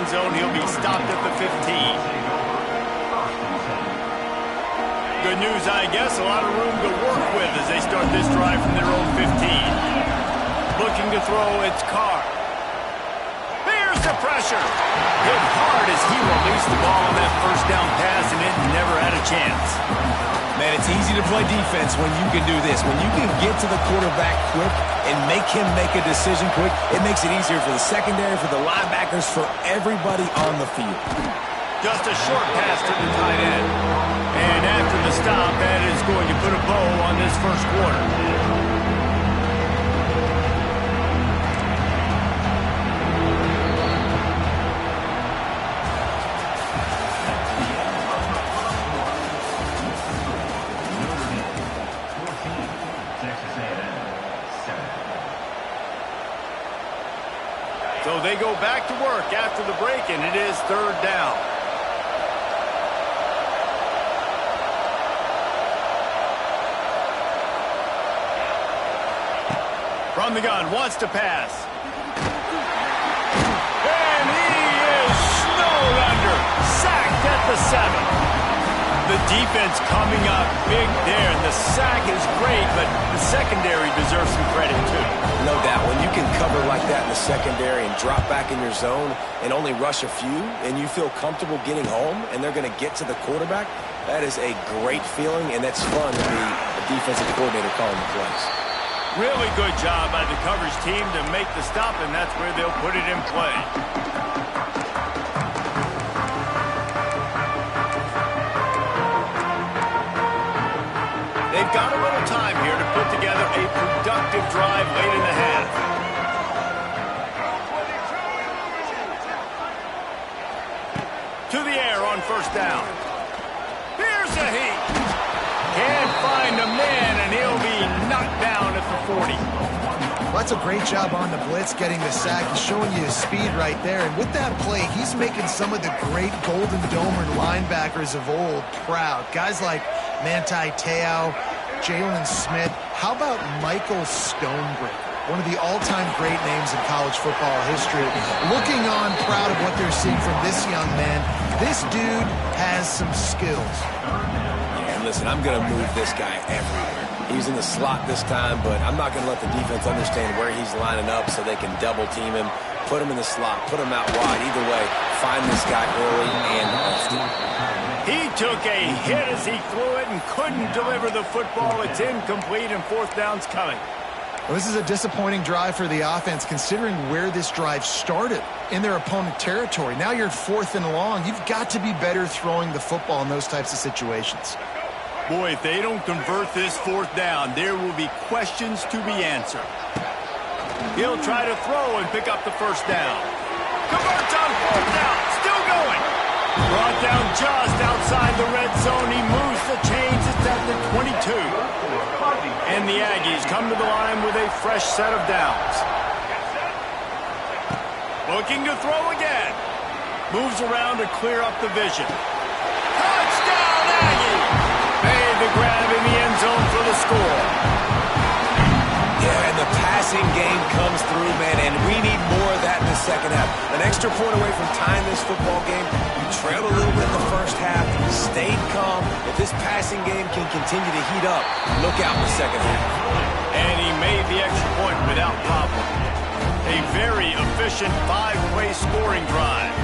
end zone. He'll be stopped at the 15. Good news, I guess. A lot of room to work with as they start this drive from their own 15. Looking to throw, it's Carr. There's the pressure. Hit hard as he released the ball on that first down pass, and it never had a chance. Man, it's easy to play defense when you can do this. When you can get to the quarterback quick and make him make a decision quick, it makes it easier for the secondary, for the linebackers, for everybody on the field. Just a short pass to the tight end. And after the stop, that is going to put a bow on this first quarter. So they go back to work after the break, and it is third down. From the gun, wants to pass. And he is snowed under. Sacked at the 7. The defense coming up big there. The sack is great, but the secondary deserves some credit too. No doubt. When you can cover like that in the secondary and drop back in your zone and only rush a few, and you feel comfortable getting home, and they're going to get to the quarterback, that is a great feeling, and that's fun to be a defensive coordinator calling the plays. Really good job by the coverage team to make the stop, and that's where they'll put it in play. They've got a little time here to put together a productive drive late in the half. To the air on first down. Here's a heat. Can't find a man, and he'll be knocked down at the 40. Well, that's a great job on the blitz, getting the sack. He's showing you his speed right there. And with that play, he's making some of the great Golden Domer linebackers of old proud. Guys like Ncaa, Jalen Smith. How about Michael Stonebreaker? One of the all-time great names in college football history. Looking on, proud of what they're seeing from this young man. This dude has some skills. Yeah, and listen, I'm going to move this guy everywhere. He's in the slot this time, but I'm not going to let the defense understand where he's lining up so they can double-team him, put him in the slot, put him out wide. Either way, find this guy early and often. He took a hit as he threw it and couldn't deliver the football. It's incomplete, and fourth down's coming. Well, this is a disappointing drive for the offense, considering where this drive started in their opponent territory. Now you're at 4th and long. You've got to be better throwing the football in those types of situations. Boy, if they don't convert this fourth down, there will be questions to be answered. He'll try to throw and pick up the first down. Converts on fourth down. Still going. Brought down just outside the red zone. He moves the chains. It's at the 22. And the Aggies come to the line with a fresh set of downs. Looking to throw again. Moves around to clear up the vision. Touchdown, Aggie! Made the grab in the end zone for the score. Yeah, and the passing game comes through, man, and we need more of that in the second half. An extra point away from tying this football game. You trailed a little bit in the first half, stayed calm. If this passing game can continue to heat up, look out in the second half. And he made the extra point without problem. A very efficient 5-play scoring drive.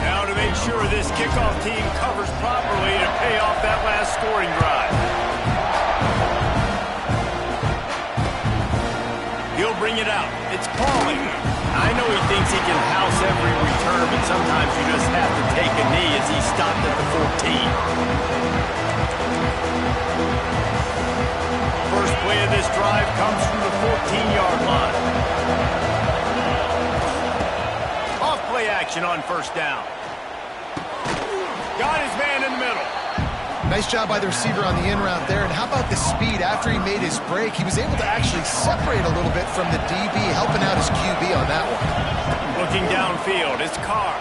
Now to make sure this kickoff team covers properly to pay off that last scoring drive. He'll bring it out. It's Pauling. I know he thinks he can house every return, but sometimes you just have to take a knee as he stopped at the 14. First play of this drive comes from the 14-yard line. Off-play action on first down. Got his man in the middle. Nice job by the receiver on the in route there. And how about the speed? After he made his break, he was able to actually separate a little bit from the DB, helping out his QB on that one. Looking downfield, it's Carr.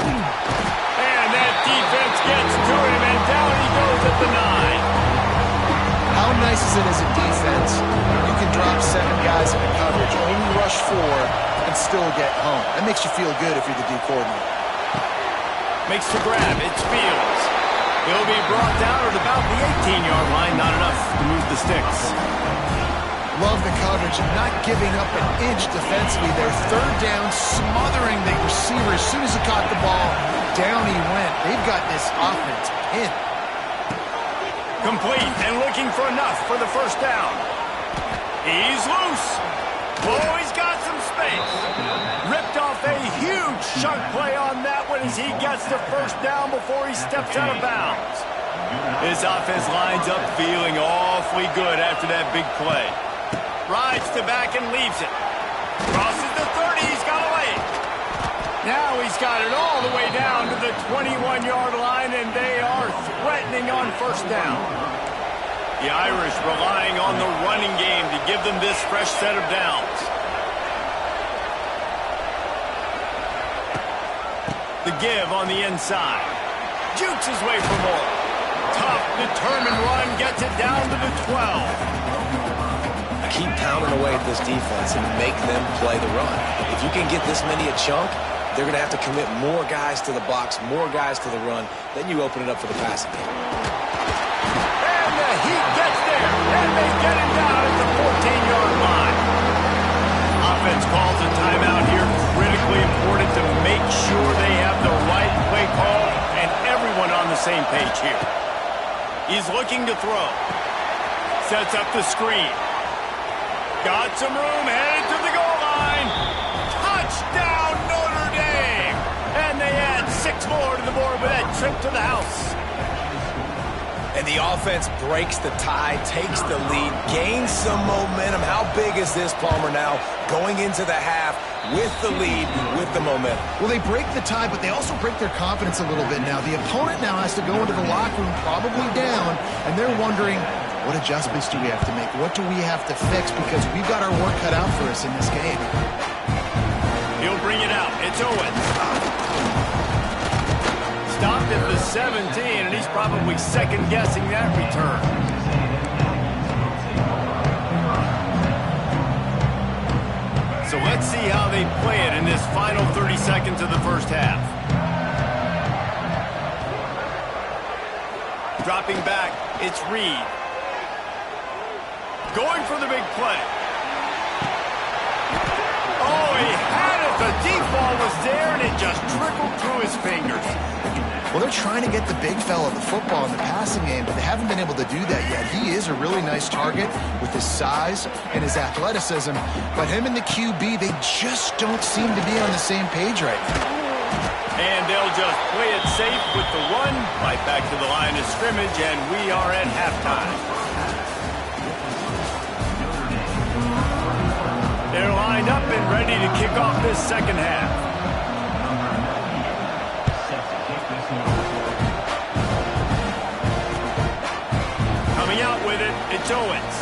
And that defense gets to him, and down he goes at the 9. How nice is it as a defense when you can drop 7 guys into coverage, only rush 4, and still get home? That makes you feel good if you're the D coordinator. Makes the grab. It's Fields. He'll be brought down at about the 18-yard line. Not enough to move the sticks. Love the coverage and not giving up an inch defensively. Their third down, smothering the receiver. As soon as he caught the ball, down he went. They've got this offense pinned. Complete and looking for enough for the first down. He's loose. Oh, he's got some space. Ripped off a huge chunk play on that one as he gets the first down before he steps out of bounds. His offense lines up feeling awfully good after that big play. Rides to back and leaves it. Crosses the 30. He's got a leg. Now he's got it all the way down to the 21-yard line, and they are threatening on first down. The Irish relying on the running game to give them this fresh set of downs. The give on the inside. Jukes his way for more. Tough, determined run gets it down to the 12. Keep pounding away at this defense and make them play the run. If you can get this many a chunk, they're going to have to commit more guys to the box, more guys to the run. Then you open it up for the passing game. And the Heat gets there, and they get him down at the 14-yard line. Offense calls a timeout here. Critically important to make sure they have the right play call and everyone on the same page here. He's looking to throw. Sets up the screen. Got some room, headed to the goal line. Touchdown, Notre Dame! And they add 6 more to the board with that trip to the house. And the offense breaks the tie, takes the lead, gains some momentum. How big is this, Palmer, now going into the half with the lead, with the momentum? Well, they break the tie, but they also break their confidence a little bit now. The opponent now has to go into the locker room probably down, and they're wondering, what adjustments do we have to make? What do we have to fix? Because we've got our work cut out for us in this game. He'll bring it out. It's Owens. Stopped at the 17, and he's probably second-guessing that return. So let's see how they play it in this final 30 seconds of the first half. Dropping back, it's Reed. Going for the big play. Oh, he had it. The deep ball was there, and it just trickled through his fingers. Well, they're trying to get the big fella the football in the passing game, but they haven't been able to do that yet. He is a really nice target with his size and his athleticism, but him and the QB, they just don't seem to be on the same page right now. And they'll just play it safe with the run right back to the line of scrimmage, and we are at halftime. They're lined up and ready to kick off this second half. Coming out with it, it's Owens.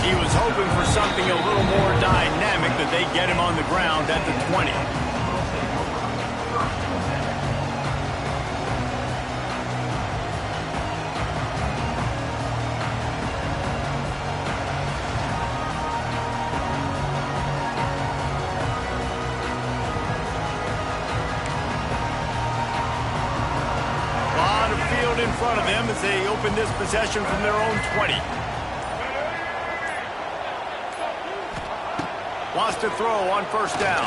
He was hoping for something a little more dynamic, but they get him on the ground at the 20. In front of them as they open this possession from their own 20. Wants to throw on first down.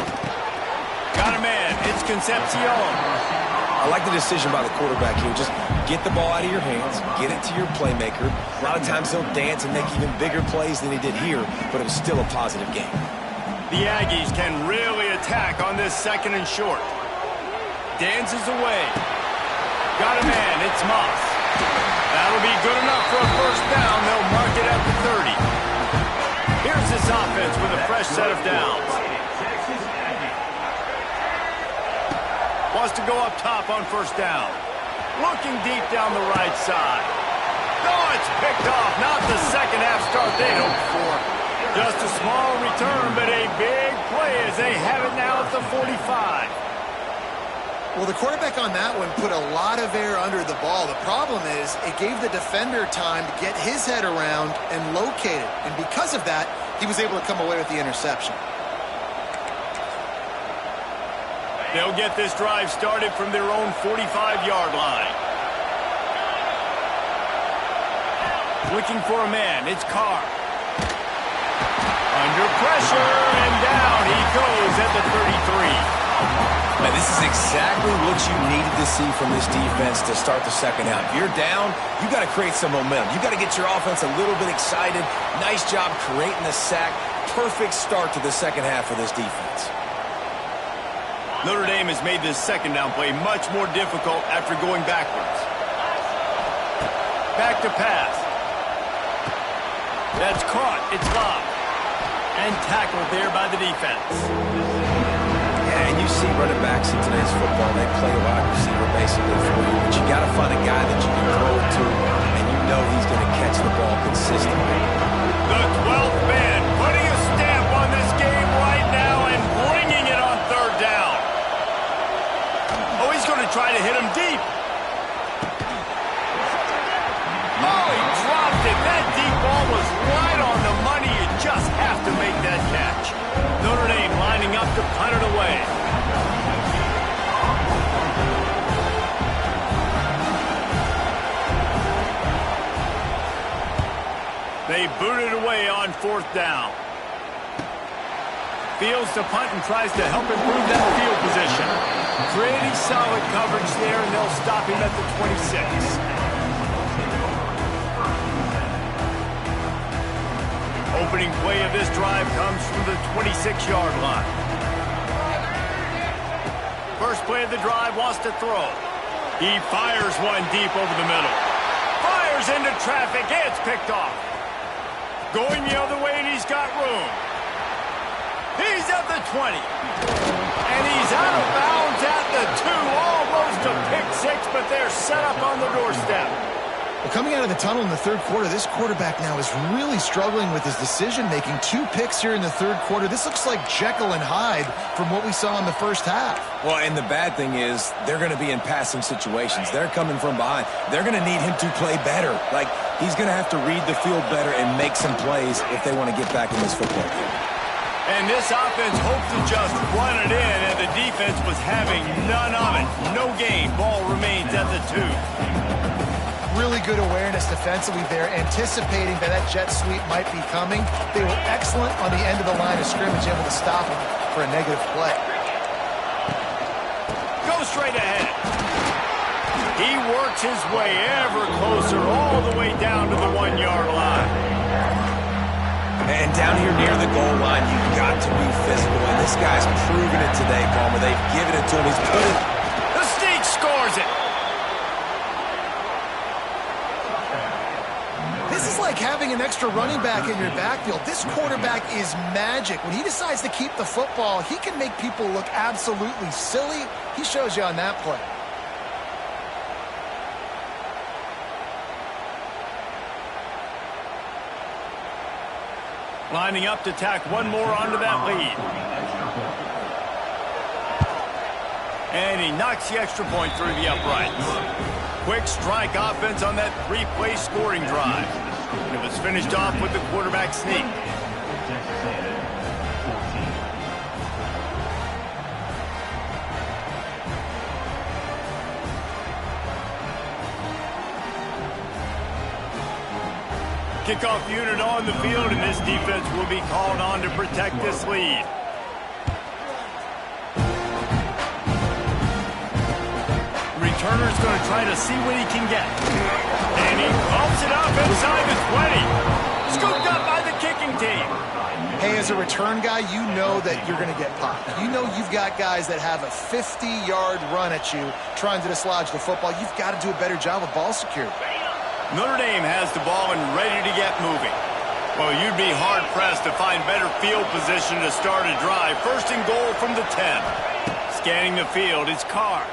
Got a man. It's Concepcion. I like the decision by the quarterback here. Just get the ball out of your hands, get it to your playmaker. A lot of times he'll dance and make even bigger plays than he did here, but it was still a positive game. The Aggies can really attack on this second and short. Dances away. Got a man, it's Moss. That'll be good enough for a first down. They'll mark it at the 30. Here's this offense with a fresh set of downs. Wants to go up top on first down. Looking deep down the right side. Oh, it's picked off. Not the second half start they'd hoped for. Just a small return, but a big play as they have it now at the 45. Well, the quarterback on that one put a lot of air under the ball. The problem is it gave the defender time to get his head around and locate it. And because of that, he was able to come away with the interception. They'll get this drive started from their own 45-yard line. Looking for a man. It's Carr. Under pressure, and down he goes at the 33. Now, this is exactly what you needed to see from this defense to start the second half. If you're down, you got to create some momentum. You got to get your offense a little bit excited. Nice job creating the sack. Perfect start to the second half for this defense. Notre Dame has made this second down play much more difficult after going backwards. Back to pass. That's caught. It's locked. And tackled there by the defense. And you see running backs in today's football, they play a wide receiver basically for you. But you got to find a guy that you can throw it to, and you know he's going to catch the ball consistently. The 12th man putting a stamp on this game right now and bringing it on third down. Oh, he's going to try to hit him deep. Oh, he dropped it. That deep ball was right on the money. You just have to make that catch. Notre Dame lining up to punt it away. They boot it away on fourth down. Fields to punt and tries to help improve that field position. Pretty solid coverage there, and they'll stop him at the 26. Opening play of this drive comes from the 26-yard line. First play of the drive wants to throw. He fires one deep over the middle. Fires into traffic. It's picked off. Going the other way, and he's got room. He's at the 20. And he's out of bounds at the 2. Almost a pick six, but they're set up on the doorstep. Well, coming out of the tunnel in the third quarter, this quarterback now is really struggling with his decision-making. 2 picks here in the third quarter. This looks like Jekyll and Hyde from what we saw in the first half. Well, and the bad thing is they're going to be in passing situations. They're coming from behind. They're going to need him to play better. Like, he's going to have to read the field better and make some plays if they want to get back in this football game. And this offense hoped to just run it in, and the defense was having none of it. No gain. Ball remains at the 2. Really good awareness defensively there, anticipating that jet sweep might be coming. They were excellent on the end of the line of scrimmage, able to stop him for a negative play. Go straight ahead. He works his way ever closer all the way down to the 1-yard line. And down here near the goal line, you've got to be physical. And this guy's proven it today, Palmer. They've given it to him. He's put it. The Sneak scores it. This is like having an extra running back in your backfield. This quarterback is magic. When he decides to keep the football, he can make people look absolutely silly. He shows you on that play. Lining up to tack one more onto that lead. And he knocks the extra point through the uprights. Quick strike offense on that 3-play scoring drive. And it was finished off with the quarterback sneak. Kickoff unit on the field, and this defense will be called on to protect this lead. Returner's going to try to see what he can get. And he pumps it up inside the 20. Scooped up by the kicking team. Hey, as a return guy, you know that you're going to get popped. You know you've got guys that have a 50-yard run at you trying to dislodge the football. You've got to do a better job of ball security. Notre Dame has the ball and ready to get moving. Well, you'd be hard-pressed to find better field position to start a drive. First and goal from the 10. Scanning the field, it's Carr.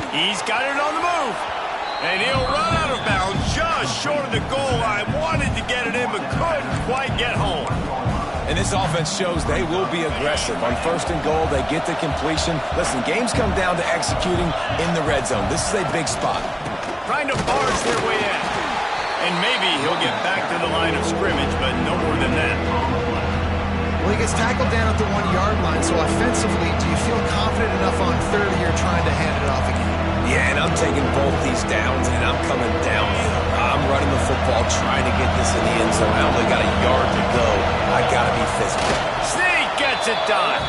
He's got it on the move. And he'll run out of bounds just short of the goal line. Wanted to get it in, but couldn't quite get home. And this offense shows they will be aggressive. On 1st and goal, they get the completion. Listen, games come down to executing in the red zone. This is a big spot. Trying to barge their way in. And maybe he'll get back to the line of scrimmage, but no more than that. Well, he gets tackled down at the 1-yard line, so offensively, do you feel confident enough on 3rd here trying to hand it off again? Yeah, and I'm taking both these downs, and I'm coming downhill. I'm running the football, trying to get this in the end zone. I only got a yard to go. I got to be physical. Sneak gets it done.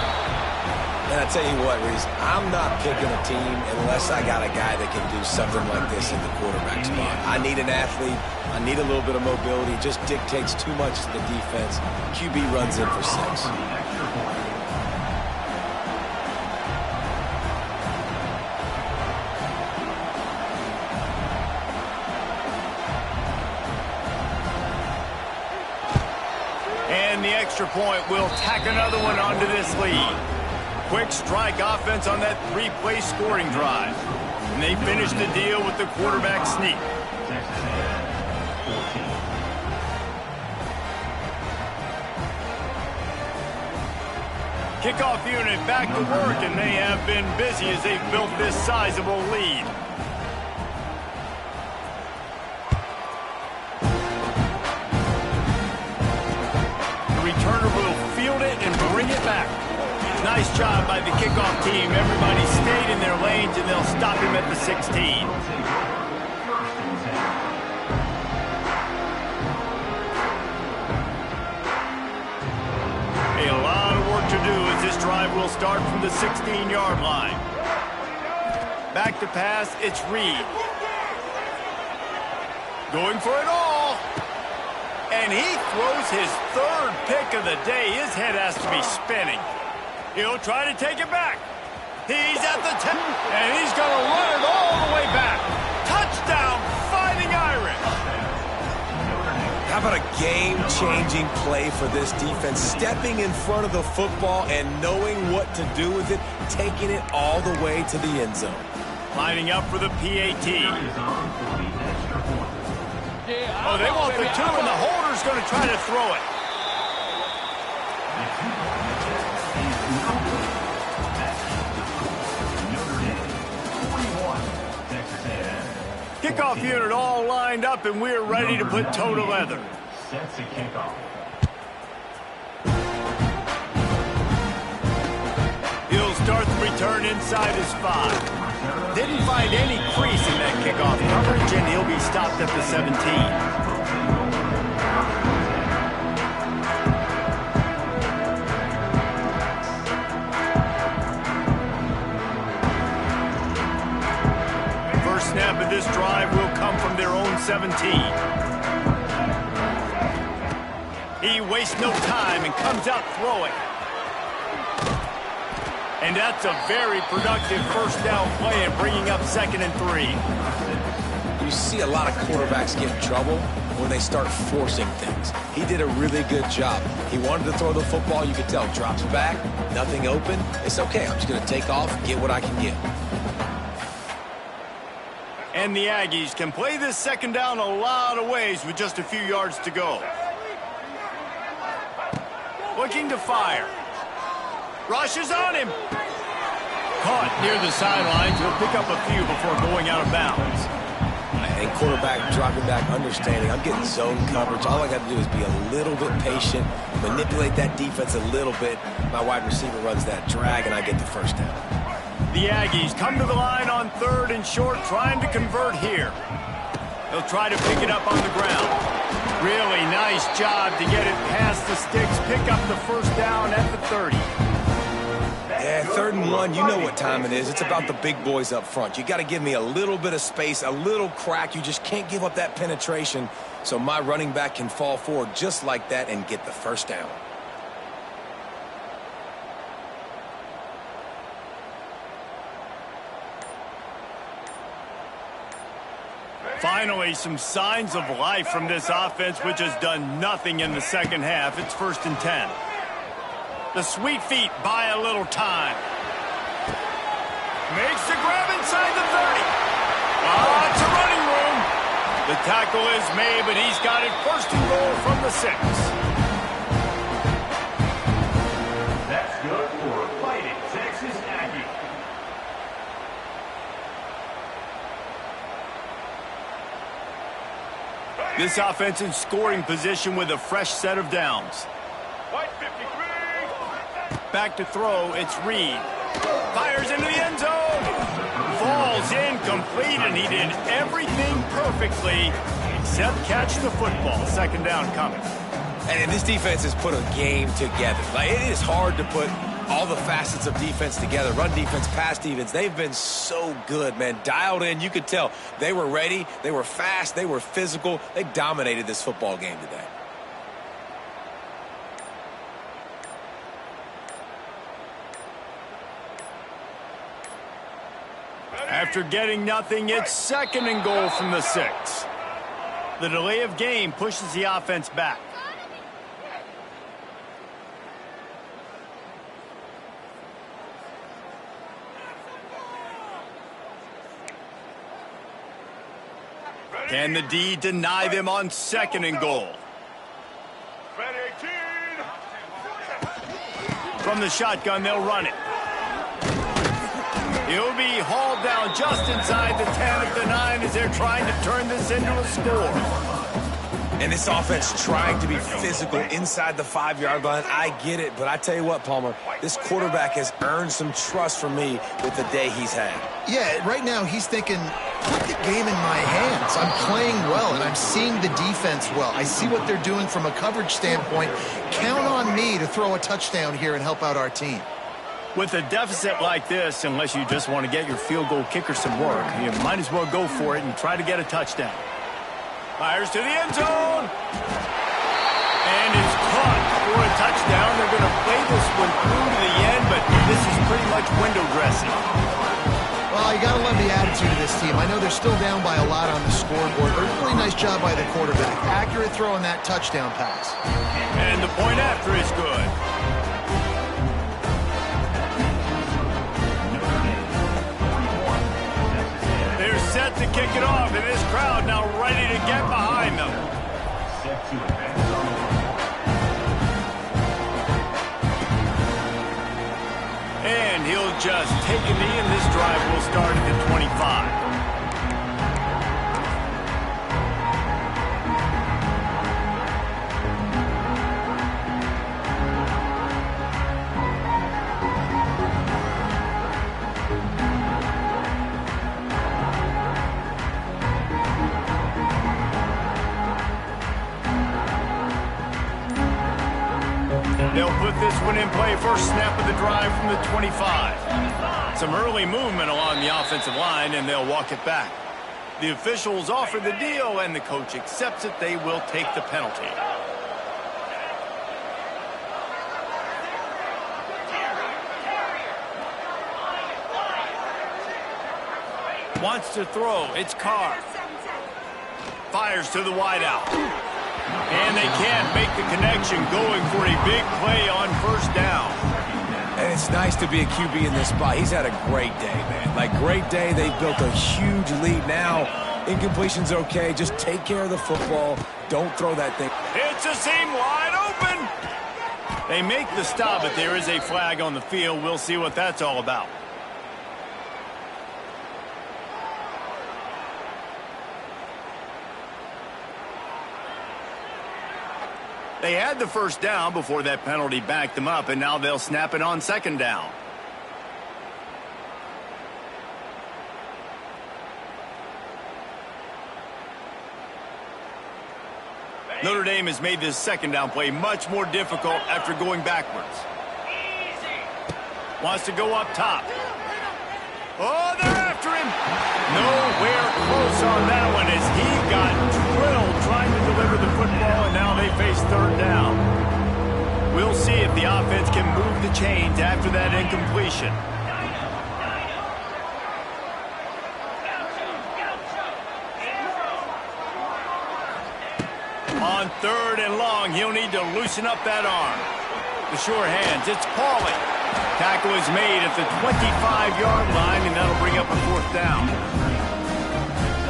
And I tell you what, Reese, I'm not picking a team unless I got a guy that can do something like this in the quarterback spot. I need an athlete. I need a little bit of mobility. It just dictates too much to the defense. QB runs in for 6. And the extra point will tack another one onto this lead. Quick strike offense on that 3-play scoring drive. And they finish the deal with the quarterback sneak. Kickoff unit back to work, and they have been busy as they've built this sizable lead. The returner will field it and bring it back. Nice job by the kickoff team. Everybody stayed in their lanes, and they'll stop him at the 16. A lot of work to do as this drive will start from the 16-yard line. Back to pass, it's Reed. Going for it all. And he throws his 3rd pick of the day. His head has to be spinning. He'll try to take it back. He's at the 10, and he's going to run it all the way back. Touchdown, Fighting Irish. How about a game-changing play for this defense? Stepping in front of the football and knowing what to do with it, taking it all the way to the end zone. Lining up for the PAT. Oh, they want the 2, and the holder's going to try to throw it. Kickoff unit all lined up, and we're ready to put toe to leather. Sets a kickoff. He'll start the return inside his 5. Didn't find any crease in that kickoff coverage, and he'll be stopped at the 17. Snap of this drive will come from their own 17. He wastes no time and comes out throwing. And that's a very productive 1st down play and bringing up 2nd and 3. You see a lot of quarterbacks get in trouble when they start forcing things. He did a really good job. He wanted to throw the football. You could tell, drops back, nothing open. It's okay. I'm just going to take off, get what I can get. And the Aggies can play this 2nd down a lot of ways with just a few yards to go. Looking to fire. Rushes on him. Caught near the sidelines. He'll pick up a few before going out of bounds. And quarterback dropping back, understanding. I'm getting zone coverage. All I got to do is be a little bit patient, manipulate that defense a little bit. My wide receiver runs that drag, and I get the 1st down. The Aggies come to the line on 3rd and short, trying to convert here. They'll try to pick it up on the ground. Really nice job to get it past the sticks, pick up the 1st down at the 30. Yeah, 3rd and 1, you know what time it is. It's about the big boys up front. You got to give me a little bit of space, a little crack. You just can't give up that penetration so my running back can fall forward just like that and get the 1st down. Finally, some signs of life from this offense, which has done nothing in the 2nd half. It's 1st and 10. The sweet feet buy a little time. Makes the grab inside the 30. It's a running room. The tackle is made, but he's got it 1st and goal from the 6. This offense in scoring position with a fresh set of downs. Back to throw, it's Reed. Fires into the end zone. Falls incomplete, and he did everything perfectly except catch the football. Second down coming. And this defense has put a game together. Like, it is hard to put all the facets of defense together. Run defense, pass defense. They've been so good, man. Dialed in. You could tell they were ready. They were fast. They were physical. They dominated this football game today. After getting nothing, it's second and goal from the 6. The delay of game pushes the offense back. Can the D deny them on second and goal? From the shotgun, they'll run it. He'll be hauled down just inside the 10 of the 9 as they're trying to turn this into a score. And this offense trying to be physical inside the 5-yard line. I get it, but I tell you what, Palmer, this quarterback has earned some trust from me with the day he's had. Yeah, right now he's thinking, put the game in my hands. I'm playing well, and I'm seeing the defense well. I see what they're doing from a coverage standpoint. Count on me to throw a touchdown here and help out our team. With a deficit like this, unless you just want to get your field goal kicker some work, you might as well go for it and try to get a touchdown. Fires to the end zone. And it's caught for a touchdown. They're going to play this one through to the end, but this is pretty much window dressing. Well, you got to love the attitude of this team. I know they're still down by a lot on the scoreboard, but a really nice job by the quarterback. Accurate throw on that touchdown pass. And the point after is good. They're set to kick it off, and this crowd now ready to get behind them. And he'll just take a knee, and this drive will start at the 25. They'll put this one in play. First snap of the drive from the 25. Some early movement along the offensive line, and they'll walk it back. The officials offer the deal, and the coach accepts it. They will take the penalty. Wants to throw. It's Carr. Fires to the wideout. And they can't make the connection, going for a big play on first down. And it's nice to be a QB in this spot. He's had a great day, man. Like, great day. They've built a huge lead now. Incompletion's okay. Just take care of the football. Don't throw that thing. It's a seam wide open. They make the stop, but there is a flag on the field. We'll see what that's all about. They had the first down before that penalty backed them up, and now they'll snap it on second down. Notre Dame has made this second down play much more difficult after going backwards. Wants to go up top. Oh, they're after him. Nowhere close on that one as he got drilled trying to deliver the football, and now they face third down. We'll see if the offense can move the chains after that incompletion. On third and long, he'll need to loosen up that arm. The sure hands, it's Pauly. Tackle is made at the 25-yard line, and that'll bring up a fourth down.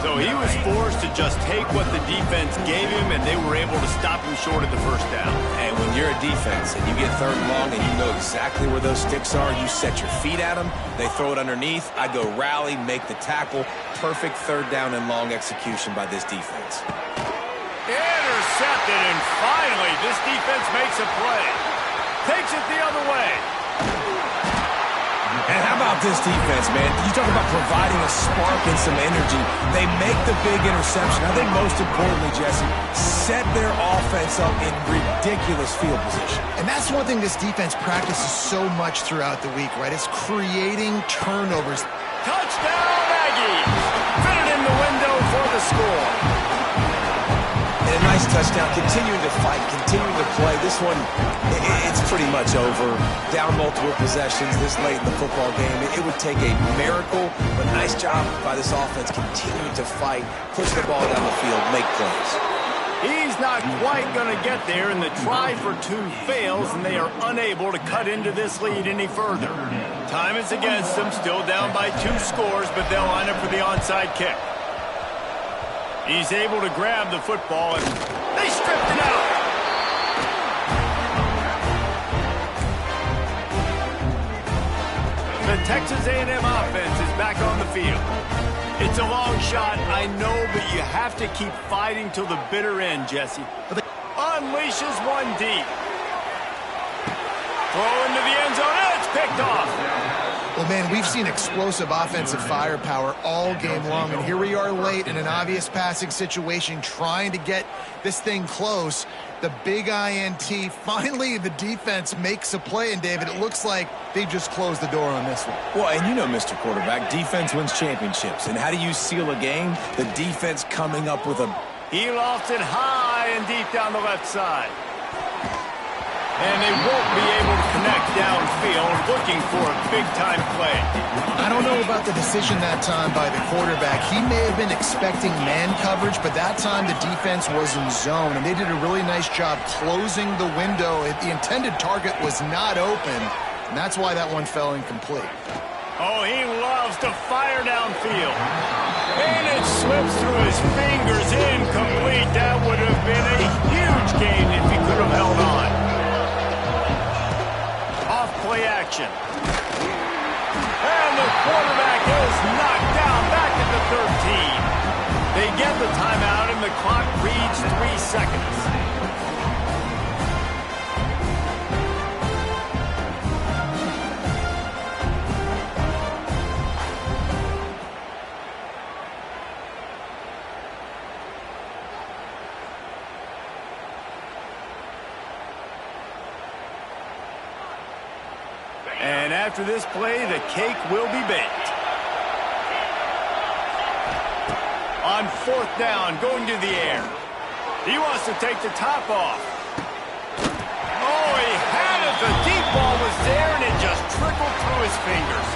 So he was forced to just take what the defense gave him, and they were able to stop him short of the first down. And when you're a defense and you get third and long and you know exactly where those sticks are, you set your feet at them, they throw it underneath, I go rally, make the tackle. Perfect third down and long execution by this defense. intercepted, and finally this defense makes a play. Takes it the other way. And how about this defense, man? You talk about providing a spark and some energy. They make the big interception. I think most importantly, Jesse, set their offense up in ridiculous field position. And that's one thing this defense practices so much throughout the week, right? It's creating turnovers. Touchdown, Aggies! Fit it in the window for the score. And a nice touchdown, continuing to fight, continuing to play. This one, it's pretty much over. Down multiple possessions this late in the football game. It would take a miracle, but nice job by this offense continuing to fight, push the ball down the field, make plays. He's not quite going to get there, and the try for two fails, and they are unable to cut into this lead any further. Time is against them, still down by 2 scores, but they'll line up for the onside kick. He's able to grab the football, and they stripped it out. The Texas A&M offense is back on the field. It's a long shot, I know, but you have to keep fighting till the bitter end, Jesse. Unleashes one deep. Throw into the end zone, and it's picked off. Well, man, we've seen explosive offensive firepower all game long, and here we are late in an obvious passing situation trying to get this thing close. The big INT, finally the defense makes a play, and David, it looks like they just closed the door on this one. Well, and you know, Mr. Quarterback, defense wins championships. And how do you seal a game? The defense coming up with a... He lofts it high and deep down the left side. And they won't be able to connect downfield, looking for a big-time play. I don't know about the decision that time by the quarterback. He may have been expecting man coverage, but that time the defense was in zone, and they did a really nice job closing the window. The intended target was not open, and that's why that one fell incomplete. Oh, he loves to fire downfield. And it slips through his fingers, incomplete. That would have been a huge gain if he could have held on. Play action. And the quarterback is knocked down back at the 13. They get the timeout and the clock reads 3 seconds. And after this play, the cake will be baked. On 4th down, going to the air. He wants to take the top off. Oh, he had it. The deep ball was there, and it just trickled through his fingers.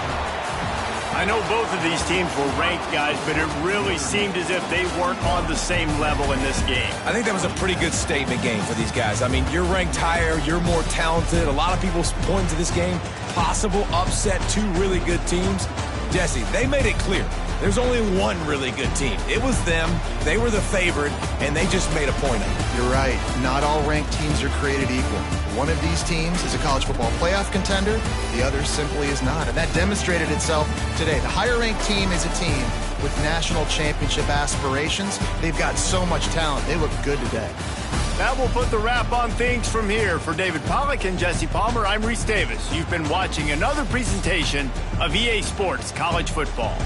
I know both of these teams were ranked, guys, but it really seemed as if they weren't on the same level in this game. I think that was a pretty good statement game for these guys. I mean, you're ranked higher, you're more talented. A lot of people point to this game, possible upset, 2 really good teams. Jesse, they made it clear. There's only one really good team. It was them. They were the favorite, and they just made a point of it. You're right. Not all ranked teams are created equal. One of these teams is a college football playoff contender. The other simply is not. And that demonstrated itself today. The higher-ranked team is a team with national championship aspirations. They've got so much talent. They look good today. That will put the wrap on things from here. For David Pollack and Jesse Palmer, I'm Reese Davis. You've been watching another presentation of EA Sports College Football.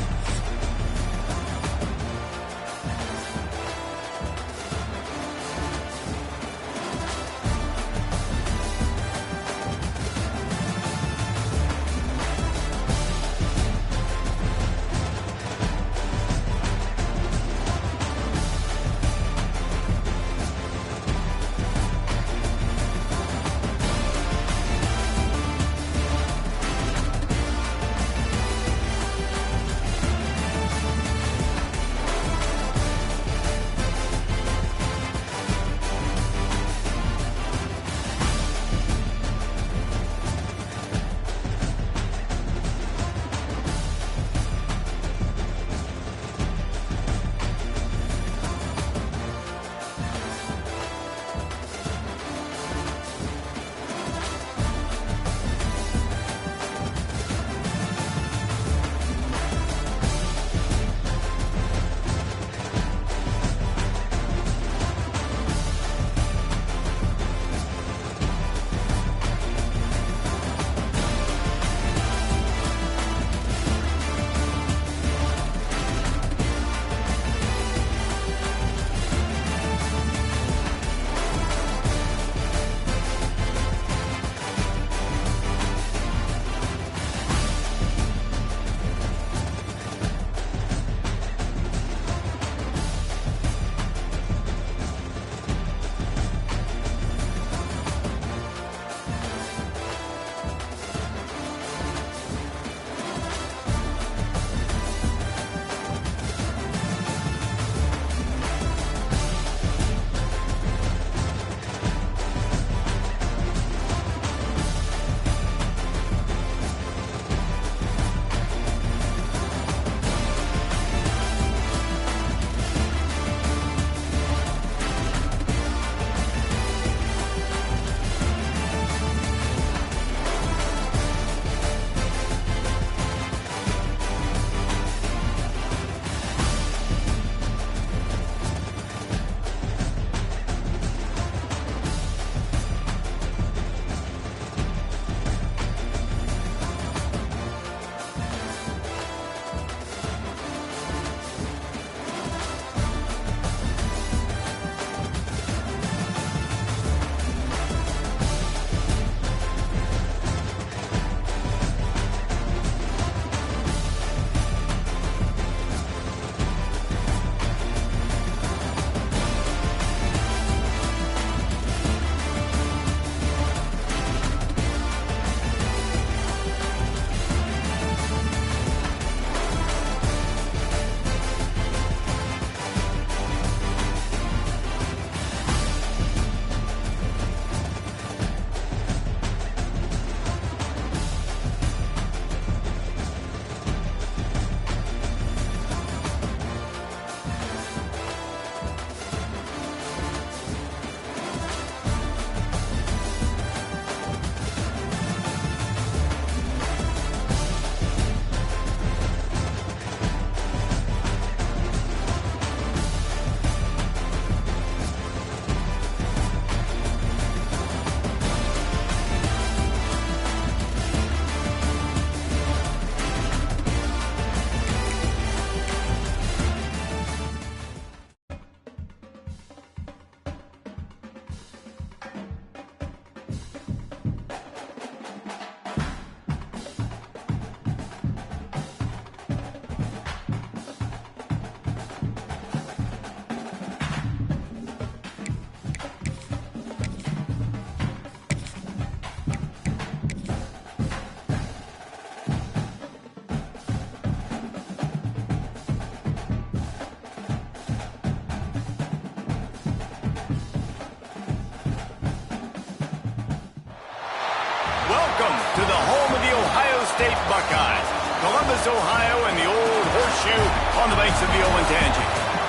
Columbus, Ohio, and the old horseshoe on the banks of the Ncaa.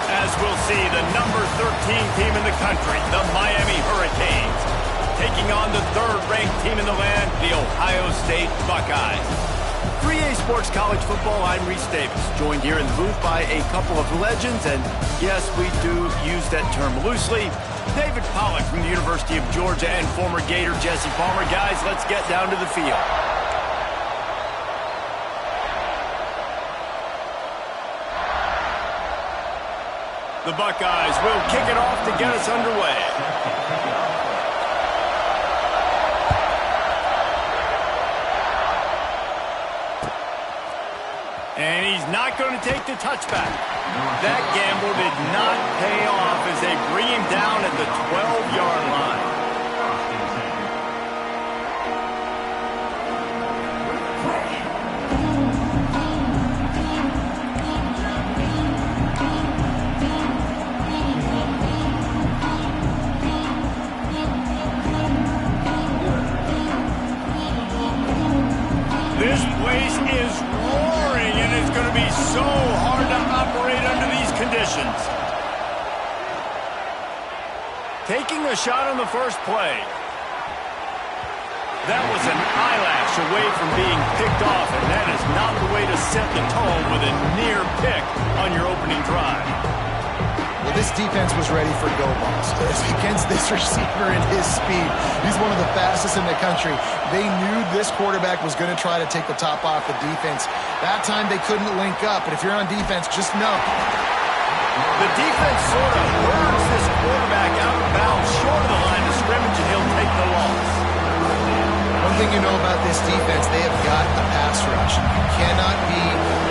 As we'll see, the number 13 team in the country, the Miami Hurricanes, taking on the third-ranked team in the land, the Ohio State Buckeyes. 3A Sports College Football, I'm Reese Davis, joined here in the booth by a couple of legends, and yes, we do use that term loosely. David Pollack from the University of Georgia and former Gator Jesse Palmer. Guys, let's get down to the field. The Buckeyes will kick it off to get us underway. And he's not going to take the touchback. That gamble did not pay off as they bring him down at the 12-yard line. This place is roaring, and it's going to be so hard to operate under these conditions. Taking a shot on the first play. That was an eyelash away from being picked off, and that is not the way to set the tone with a near pick on your opening drive. Well, this defense was ready for go balls. Against this receiver and his speed, he's one of the fastest in the country. They knew this quarterback was going to try to take the top off the defense. That time they couldn't link up, but if you're on defense, just know. The defense sort of hurls this quarterback out of bounds short of the line of scrimmage, and he'll take the loss. One thing you know about this defense, they have got the pass rush. You cannot be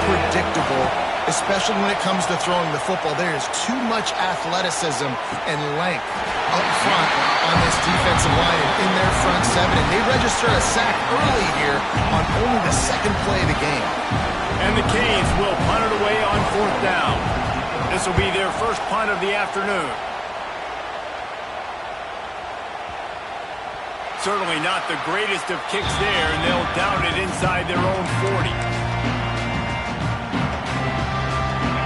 predictable, especially when it comes to throwing the football. There is too much athleticism and length up front on this defensive line and in their front seven. And they register a sack early here on only the second play of the game. And the Canes will punt it away on fourth down. This will be their first punt of the afternoon. Certainly not the greatest of kicks there, and they'll down it inside their own 40.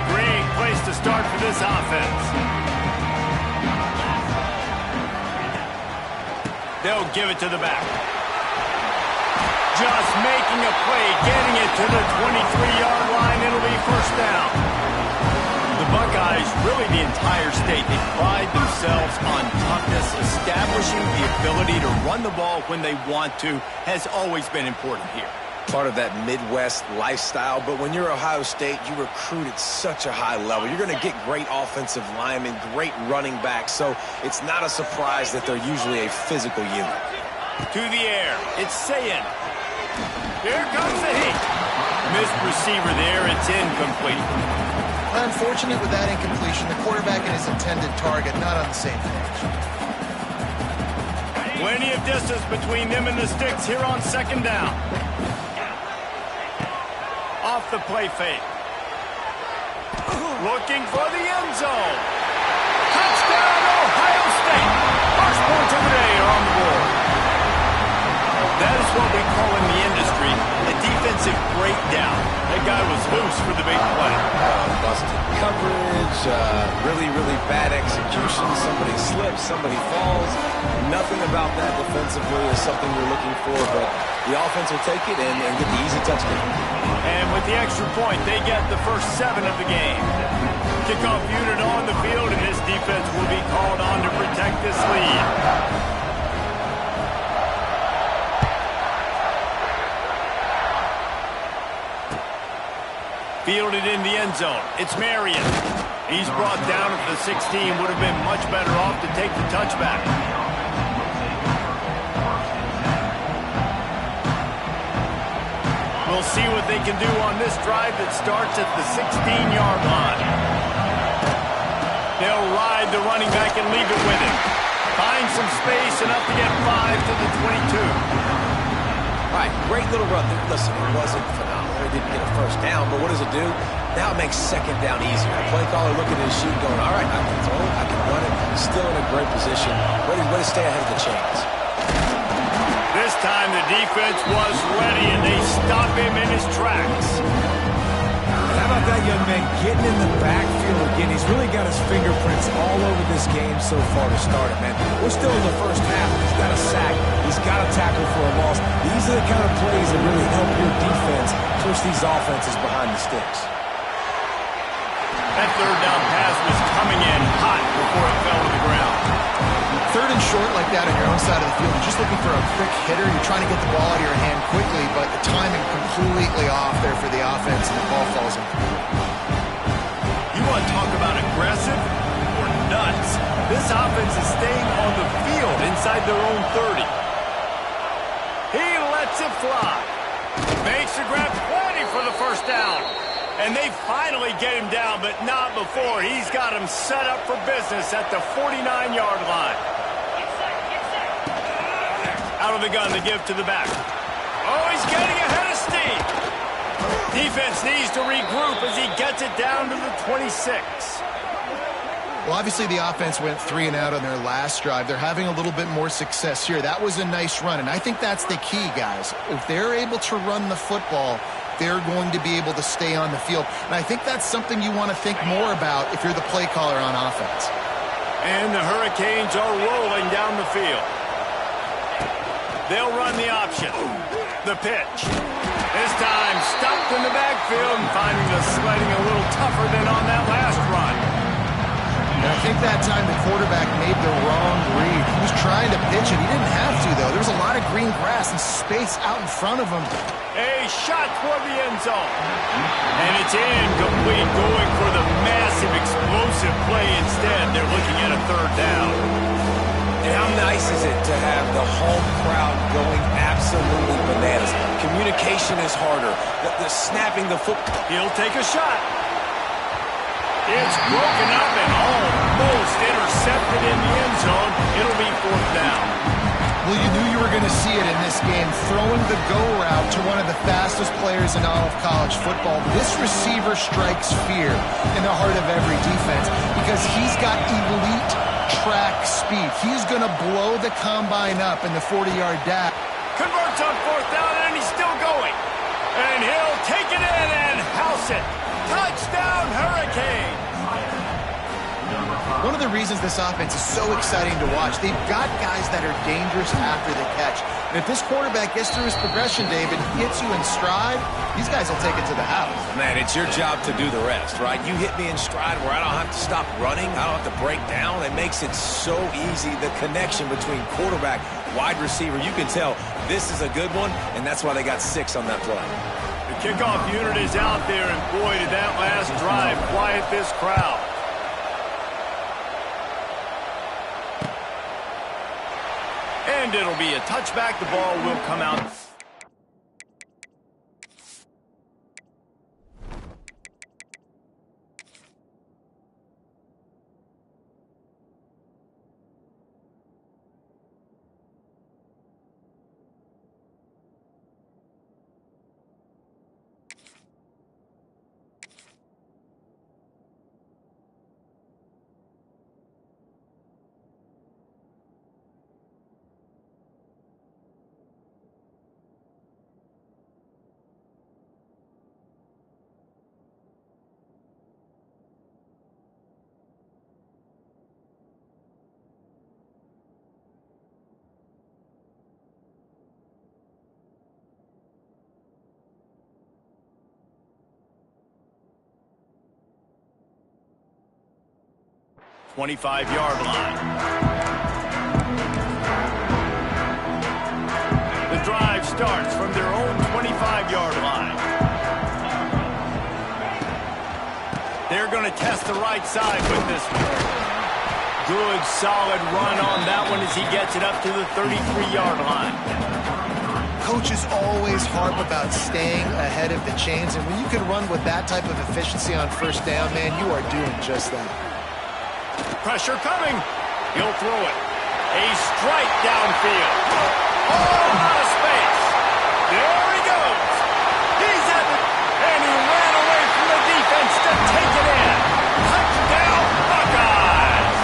Great place to start for this offense. They'll give it to the back. Just making a play, getting it to the 23-yard line. It'll be first down. The Buckeyes, really the entire state, they pride themselves on toughness. Establishing the ability to run the ball when they want to has always been important here. Part of that Midwest lifestyle, but when you're Ohio State, you recruit at such a high level. You're going to get great offensive linemen, great running backs, so it's not a surprise that they're usually a physical unit. To the air, it's Sayin. Here comes the heat. Missed receiver there, it's incomplete. Unfortunate with that incompletion, the quarterback and his intended target not on the same page. Plenty of distance between them and the sticks here on second down. Off the play fake. Looking for the end zone. Touchdown, Ohio State. First points of the day are on the board. That is what we call in the industry a defensive breakdown. That guy was loose for the big play. Busted coverage, really, really bad execution. Somebody slips, somebody falls. Nothing about that defensively is something you're looking for, but the offense will take it and get the easy touchdown. And with the extra point, they get the first 7 of the game. Kickoff unit on the field, and this defense will be called on to protect this lead. Fielded in the end zone. It's Marion. He's brought down at the 16. Would have been much better off to take the touchback. We'll see what they can do on this drive that starts at the 16-yard line. They'll ride the running back and leave it with him. Find some space, enough to get 5 to the 22. All right, great little run there. Listen, it wasn't phenomenal. He didn't get a first down, but what does it do? Now it makes second down easier. The play caller looking at his sheet going, all right, I can throw it, I can run it. Still in a great position. Way to stay ahead of the chains. This time the defense was ready, and they stop him in his tracks. that young man getting in the backfield again. He's really got his fingerprints all over this game so far to start it, man. We're still in the first half. He's got a sack. He's got a tackle for a loss. These are the kind of plays that really help your defense push these offenses behind the sticks. That third down pass was coming in hot before it fell to the ground. Third and short like that on your own side of the field, you're just looking for a quick hitter. You're trying to get the ball out of your hand quickly, but the timing completely off there for the offense, and the ball falls in. You want to talk about aggressive or nuts? This offense is staying on the field inside their own 30. He lets it fly. Makes the grab plenty for the first down. And they finally get him down, but not before. He's got him set up for business at the 49-yard line. Out of the gun to give to the back. Oh, he's getting ahead of steam. Defense needs to regroup as he gets it down to the 26. Well, obviously the offense went 3 and out on their last drive. They're having a little bit more success here. That was a nice run, and I think that's the key, guys. If they're able to run the football, they're going to be able to stay on the field. And I think that's something you want to think more about if you're the play caller on offense. And the Hurricanes are rolling down the field. They'll run the option. The pitch. This time stopped in the backfield and finding the sledding a little tougher than on that last run. And I think that time the quarterback made the wrong read. He was trying to pitch it. He didn't have to, though. There was a lot of green grass and space out in front of him. A shot toward the end zone. And it's incomplete, going for the massive explosive play instead. They're looking at a third down. And how nice is it to have the home crowd going absolutely bananas? Communication is harder. The snapping the football. He'll take a shot. It's broken up and almost intercepted in the end zone. It'll be fourth down. Well, you knew you were going to see it in this game, throwing the go route to one of the fastest players in all of college football. This receiver strikes fear in the heart of every defense because he's got elite track speed. He's going to blow the combine up in the 40-yard dash. Converts on fourth down, and he's still going. And he'll take it in and house it. Touchdown, Hurricane! One of the reasons this offense is so exciting to watch, they've got guys that are dangerous after the catch. And if this quarterback gets through his progression, David, hits you in stride, these guys will take it to the house. Man, it's your job to do the rest, right? You hit me in stride where I don't have to stop running. I don't have to break down. It makes it so easy, the connection between quarterback, wide receiver. You can tell this is a good one, and that's why they got 6 on that play. The kickoff unit is out there, and boy, did that last drive quiet this crowd. And it'll be a touchback. The ball will come out. .25-yard line. The drive starts from their own 25-yard line. They're going to test the right side with this one. Good, solid run on that one as he gets it up to the 33-yard line. Coaches always harp about staying ahead of the chains, and when you can run with that type of efficiency on first down, man, you are doing just that. Pressure coming. He'll throw it. A strike downfield. Oh, out of space. There he goes. He's at the... And he ran away from the defense to take it in. Touchdown, Buckeyes.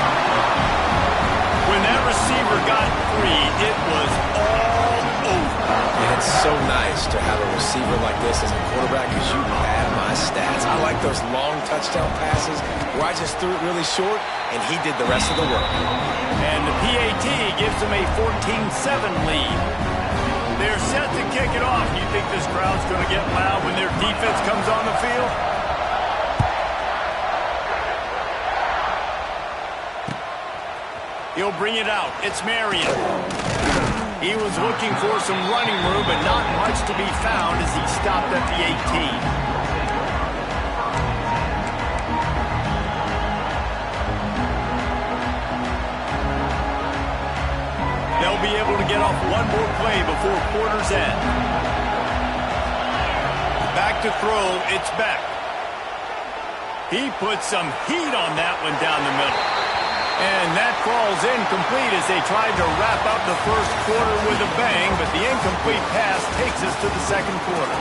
When that receiver got free, it was all over. And it's so nice to have a receiver like this as a quarterback because you have my stats. I like those long touchdown passes where I just threw it really short, and he did the rest of the work. And the PAT gives them a 14-7 lead. They're set to kick it off. You think this crowd's going to get loud when their defense comes on the field? He'll bring it out. It's Marion. He was looking for some running room, but not much to be found as he stopped at the 18. They'll be able to get off one more play before quarter's end. Back to throw, it's Beck. He put some heat on that one down the middle. And that falls incomplete as they tried to wrap up the first quarter with a bang, but the incomplete pass takes us to the second quarter.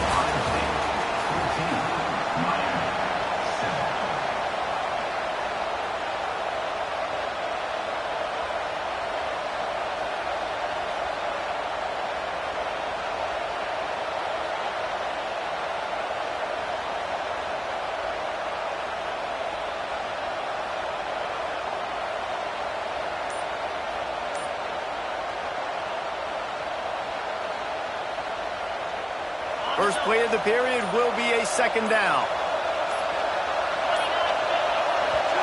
First play of the period will be a second down.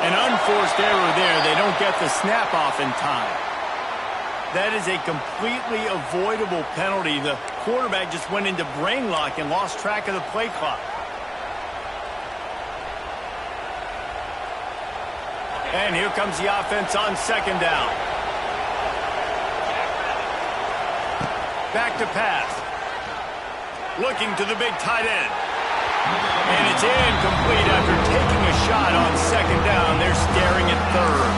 An unforced error there. They don't get the snap off in time. That is a completely avoidable penalty. The quarterback just went into brain lock and lost track of the play clock. And here comes the offense on second down. Back to pass. Looking to the big tight end. And it's incomplete after taking a shot on second down. They're staring at third.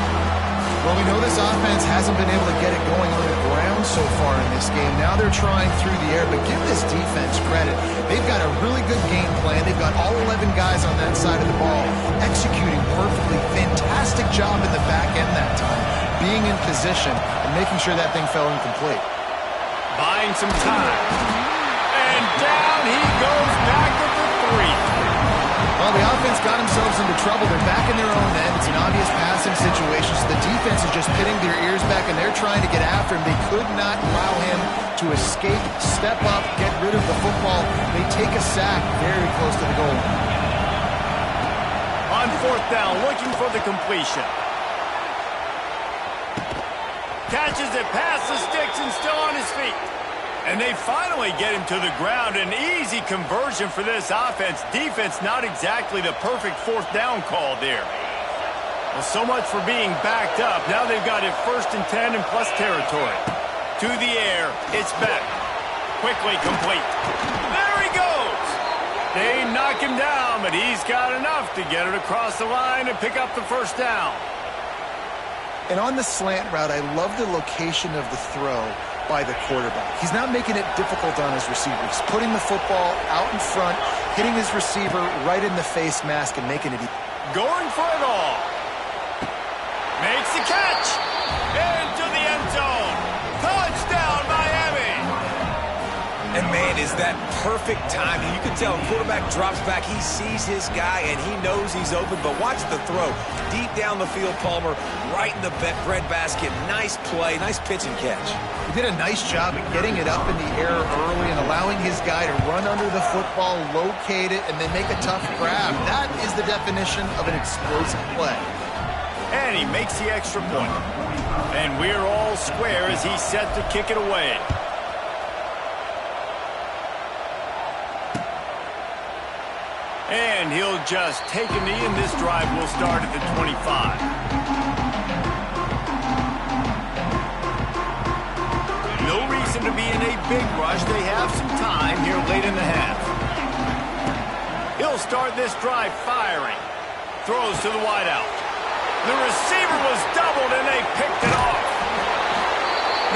Well, we know this offense hasn't been able to get it going on the ground so far in this game. Now they're trying through the air, but give this defense credit. They've got a really good game plan. They've got all 11 guys on that side of the ball executing perfectly. Fantastic job in the back end that time, being in position and making sure that thing fell incomplete. Buying some time. And down he goes back at the 3. Well, the offense got themselves into trouble. They're back in their own end. It's an obvious passing situation, so the defense is just pitting their ears back, and they're trying to get after him. They could not allow him to escape, step up, get rid of the football. They take a sack very close to the goal line. On fourth down, looking for the completion. Catches it past the sticks and still on his feet. And they finally get him to the ground. An easy conversion for this offense. Defense not exactly the perfect fourth down call there. Well, so much for being backed up. Now they've got it 1st and 10 and plus territory. To the air, it's Beck. Quickly complete. There he goes. They knock him down, but he's got enough to get it across the line and pick up the first down. And on the slant route, I love the location of the throw by the quarterback. He's not making it difficult on his receiver. He's putting the football out in front, hitting his receiver right in the face mask and making it easy. Going for it all. Makes the catch. Into the end zone. Touchdown, Miami. And, man, is that perfect timing. You can tell quarterback drops back. He sees his guy, and he knows he's open. But watch the throw. Deep down the field, Palmer, right in the breadbasket. Nice play, nice pitch and catch. He did a nice job at getting it up in the air early and allowing his guy to run under the football, locate it, and then make a tough grab. That is the definition of an explosive play. And he makes the extra point. And we're all square as he's set to kick it away. And he'll just take a knee, and this drive will start at the 25. No reason to be in a big rush. They have some time here late in the half. He'll start this drive firing. Throws to the wideout. The receiver was doubled, and they picked it off.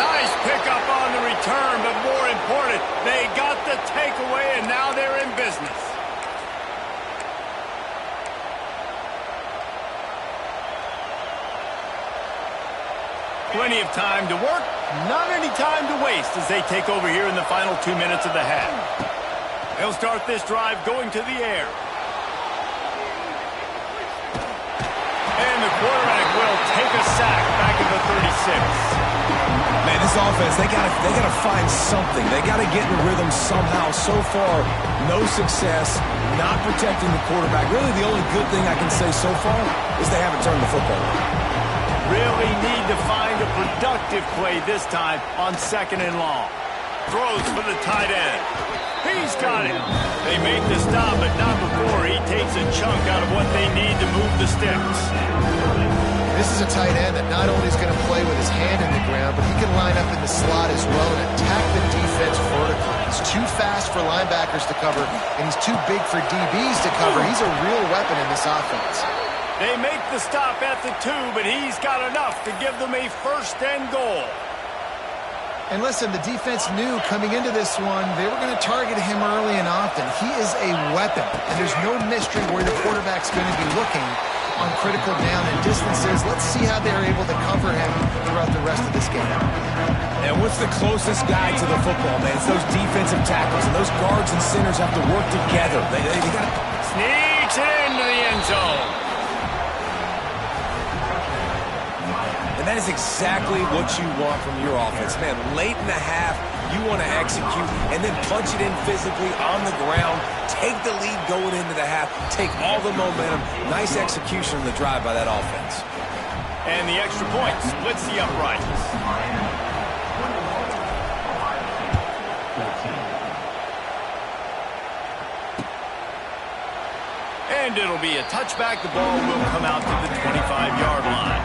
Nice pickup on the return, but more important, they got the takeaway, and now they're in business. Plenty of time to work, not any time to waste as they take over here in the final 2 minutes of the half. They'll start this drive going to the air. of the 36. Man, this offense, they gotta find something. They gotta get in rhythm somehow. So far, no success, not protecting the quarterback. Really, the only good thing I can say so far is they haven't turned the football over. Really need to find a productive play this time on 2nd and long. Throws for the tight end. He's got it. They make the stop, but not before he takes a chunk out of what they need to move the sticks. This is a tight end that not only is going to play with his hand in the ground, but he can line up in the slot as well and attack the defense vertically. He's too fast for linebackers to cover, and he's too big for DBs to cover. He's a real weapon in this offense. They make the stop at the 2, but he's got enough to give them a 1st and goal. And listen, the defense knew coming into this one, they were going to target him early and often. He is a weapon, and there's no mystery where the quarterback's going to be looking on critical down and distances. Let's see how they're able to cover him throughout the rest of this game. And what's the closest guy to the football, man? It's those defensive tackles, and those guards and centers have to work together. They got to... Sneaks it into the end zone. And that is exactly what you want from your offense. Man, late in the half, you want to execute and then punch it in physically on the ground, take the lead going into the half, take all the momentum. Nice execution on the drive by that offense. And the extra point splits the uprights. And it'll be a touchback. The ball will come out to the 25-yard line.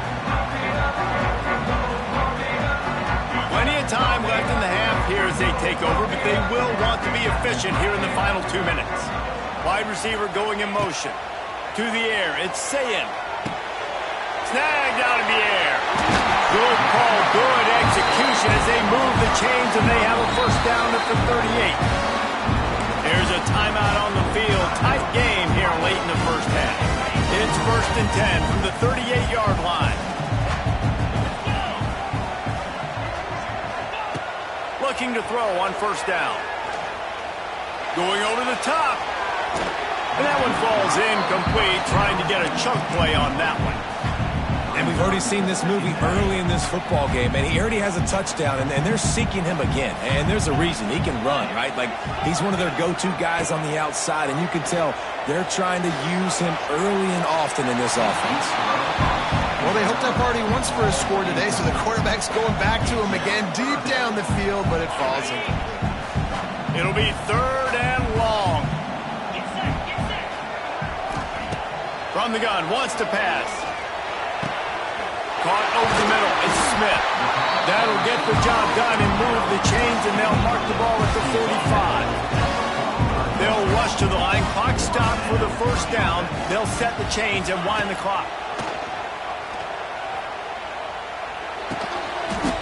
Plenty of time left in the half here as they take over, but they will want to be efficient here in the final 2 minutes. Wide receiver going in motion. To the air, it's Ncaa. Snagged out of the air. Good call, good execution as they move the chains, and they have a 1st down at the 38. There's a timeout on the field. Tight game here late in the 1st half. It's 1st and 10 from the 38-yard line. Looking to throw on 1st down. Going over the top. And that one falls incomplete, trying to get a chunk play on that one. And we've already seen this movie early in this football game, and he already has a touchdown, and they're seeking him again. And there's a reason. He can run, right? Like, he's one of their go-to guys on the outside, and you can tell they're trying to use him early and often in this offense. Well, they hooked up already once for a score today, so the quarterback's going back to him again deep down the field, but it falls in. It'll be 3rd and long. From the gun, wants to pass. Caught over the middle, it's Smith. That'll get the job done and move the chains, and they'll mark the ball at the 45. They'll rush to the line, clock stop for the 1st down. They'll set the chains and wind the clock.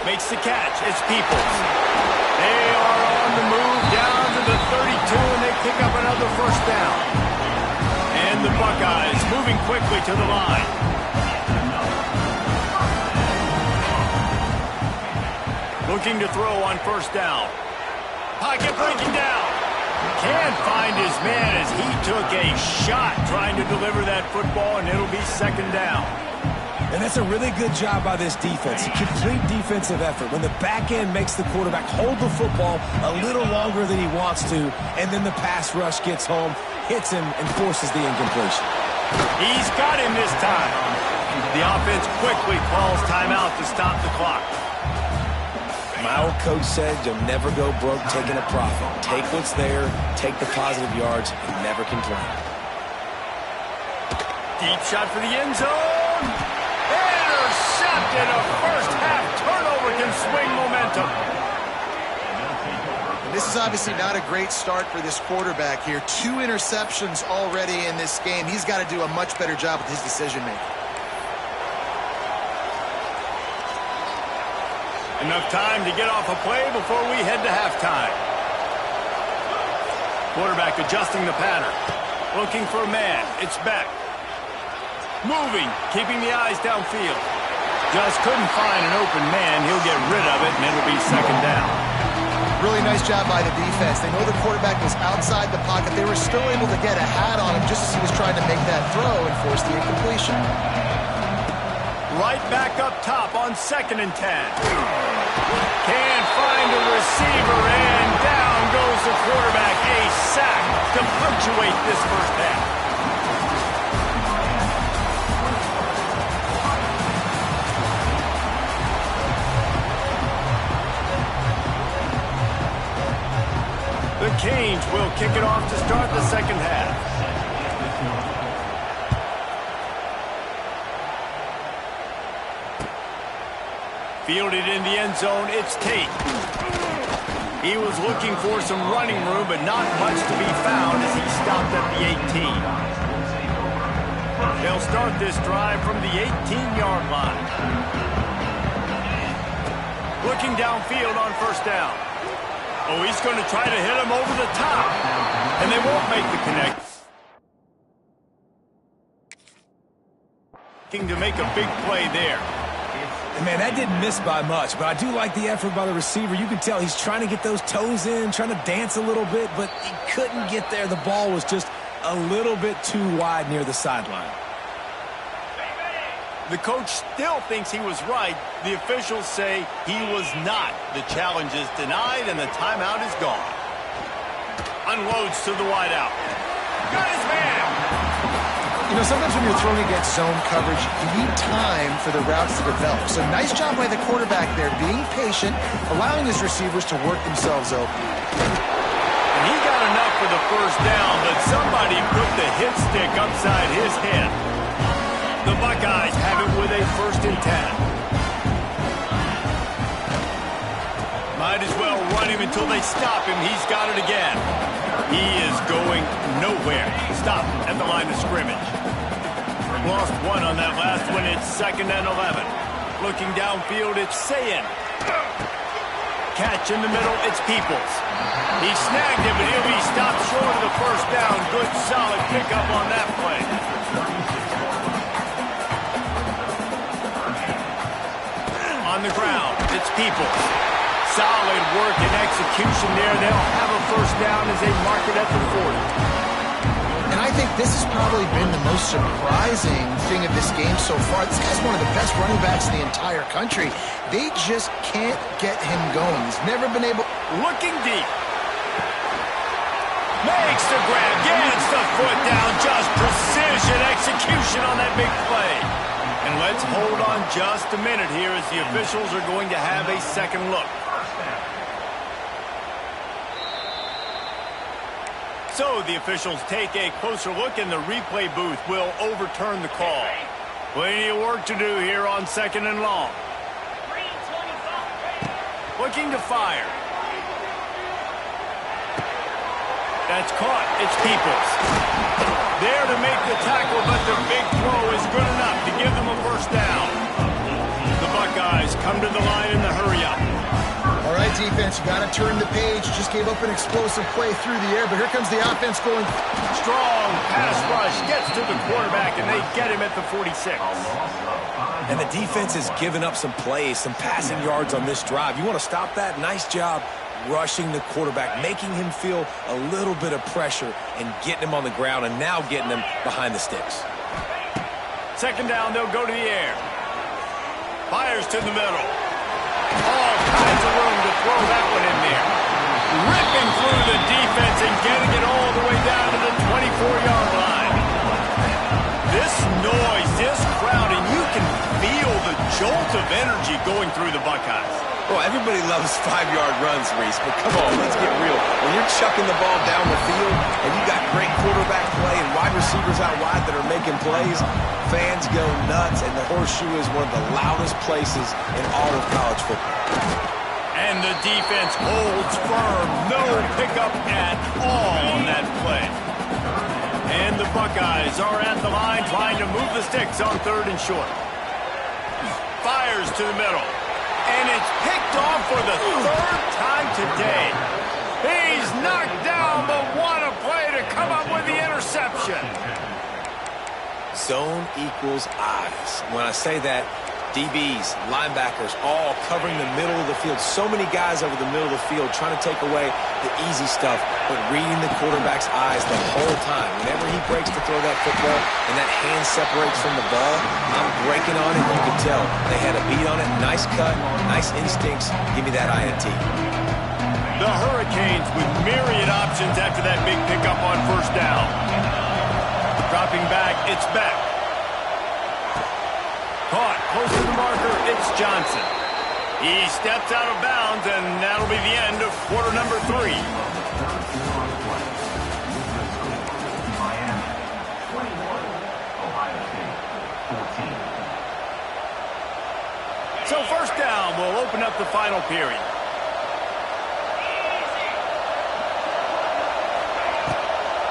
Makes the catch. It's Peoples. They are on the move down to the 32, and they pick up another 1st down. And the Buckeyes moving quickly to the line. Looking to throw on 1st down. Pocket breaking down. Can't find his man as he took a shot trying to deliver that football, and it'll be 2nd down. And that's a really good job by this defense. A complete defensive effort. When the back end makes the quarterback hold the football a little longer than he wants to, and then the pass rush gets home, hits him, and forces the incompletion. He's got him this time. The offense quickly calls timeout to stop the clock. My old coach said you'll never go broke taking a profit. Take what's there, take the positive yards, and never complain. Deep shot for the end zone. Intercepted. A 1st half turnover can swing momentum. This is obviously not a great start for this quarterback here. 2 interceptions already in this game. He's got to do a much better job with his decision-making. Enough time to get off a play before we head to halftime. Quarterback adjusting the pattern. Looking for a man. It's Beck. Moving, keeping the eyes downfield. Just couldn't find an open man. He'll get rid of it, and it'll be 2nd down. Really nice job by the defense. They know the quarterback was outside the pocket. They were still able to get a hat on him just as he was trying to make that throw and force the incompletion. Right back up top on 2nd and 10. Can't find a receiver, and down goes the quarterback. A sack to punctuate this first half. The Canes will kick it off to start the second half. Fielded in the end zone, it's Tate. He was looking for some running room, but not much to be found as he stopped at the 18. They'll start this drive from the 18-yard line. Looking downfield on first down. Oh, he's going to try to hit him over the top, and they won't make the connect. Looking to make a big play there. Man, that didn't miss by much, but I do like the effort by the receiver. You can tell he's trying to get those toes in, trying to dance a little bit, but he couldn't get there. The ball was just a little bit too wide near the sideline. The coach still thinks he was right. The officials say he was not. The challenge is denied, and the timeout is gone. Unloads to the wideout. Got his man! You know, sometimes when you're throwing against zone coverage, you need time for the routes to develop. So nice job by the quarterback there, being patient, allowing his receivers to work themselves open. And he got enough for the first down, but somebody put the hit stick upside his head. The Buckeyes have it with a 1st and 10. Might as well run him until they stop him. He's got it again. He is going nowhere. Stop at the line of scrimmage. Lost one on that last one. It's 2nd and 11. Looking downfield, it's Sayin. Catch in the middle, it's Peoples. He snagged him, but he'll be stopped short of the first down. Good, solid pickup on that play. On the ground, it's Peoples. Solid work and execution there. They'll have a first down as they mark it at the 40. And I think this has probably been the most surprising thing of this game so far. This guy's one of the best running backs in the entire country. They just can't get him going. He's never been able... Looking deep. Makes the grab, gets the foot down. Just precision execution on that big play. And let's hold on just a minute here as the officials are going to have a second look. So the officials take a closer look, and the replay booth will overturn the call. Plenty of work to do here on 2nd and long. Looking to fire. That's caught. It's Peoples. There to make the tackle, but the big throw is good enough to give them a first down. The Buckeyes come to the line in the hurry-up. All right, defense, you got to turn the page. Just gave up an explosive play through the air, but here comes the offense going. Strong pass rush gets to the quarterback, and they get him at the 46. And the defense has given up some plays, some passing yards on this drive. You want to stop that? Nice job rushing the quarterback, making him feel a little bit of pressure and getting him on the ground, and now getting him behind the sticks. 2nd down, they'll go to the air. Fires to the middle. All kinds of room to throw that one in there. Ripping through the defense and getting it all the way down to the 24-yard line. This noise, this crowd, and you can feel the jolt of energy going through the Buckeyes. Well, everybody loves 5-yard runs, Reese, but come on, let's get real. When you're chucking the ball down the field and you got great quarterback play and wide receivers out wide that are making plays, fans go nuts, and the Horseshoe is one of the loudest places in all of college football. And the defense holds firm. No pickup at all on that play. And the Buckeyes are at the line trying to move the sticks on 3rd and short. Fires to the middle. And it's picked off for the 3rd time today. He's knocked down, but what a play to come up with the interception. Zone equals eyes. When I say that, DBs, linebackers, all covering the middle of the field. So many guys over the middle of the field trying to take away the easy stuff, but reading the quarterback's eyes the whole time. Whenever he breaks to throw that football and that hand separates from the ball, I'm breaking on it. You can tell they had a beat on it. Nice cut, nice instincts. Give me that INT. The Hurricanes with myriad options after that big pickup on first down. Dropping back, it's Beck. Caught close to the marker, it's Johnson. He steps out of bounds, and that'll be the end of quarter number 3. So first down will open up the final period.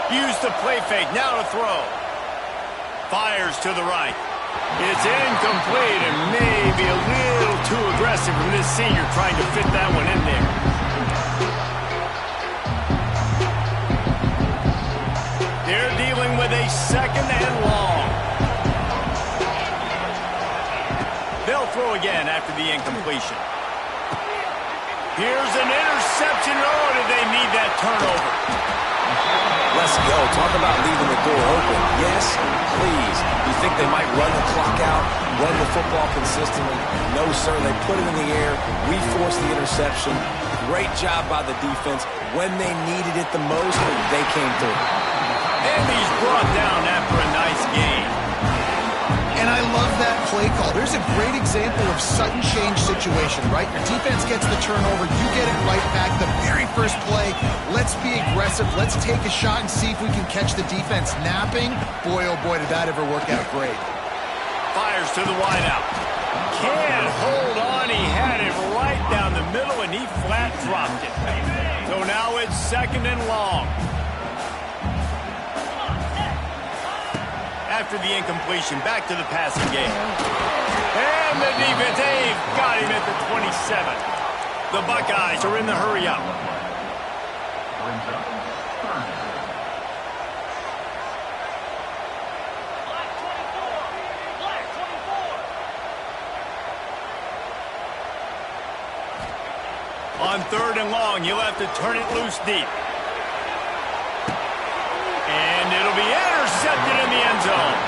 Use the play fake, now to throw. Fires to the right. It's incomplete and maybe a little too aggressive from this senior trying to fit that one in there. They're dealing with a second and long. They'll throw again after the incompletion. Here's an interception. Oh, did they need that turnover? Let's go. Talk about leaving the door open. Yes, please. You think they might run the clock out, run the football consistently? No, sir. They put it in the air. We forced the interception. Great job by the defense. When they needed it the most, they came through. And he's brought down after a nice game. And I love that play call. There's a great example of sudden change situation, right? Your defense gets the turnover. You get it right back. The very first play, let's be aggressive. Let's take a shot and see if we can catch the defense napping. Boy, oh boy, did that ever work out great. Fires to the wideout. Can't hold on. He had it right down the middle, and he flat dropped it. So now it's second and long. After the incompletion, back to the passing game. And the defense, they've got him at the 27. The Buckeyes are in the hurry-up. On third and long, you'll have to turn it loose deep. And it'll be intercepted in the end zone.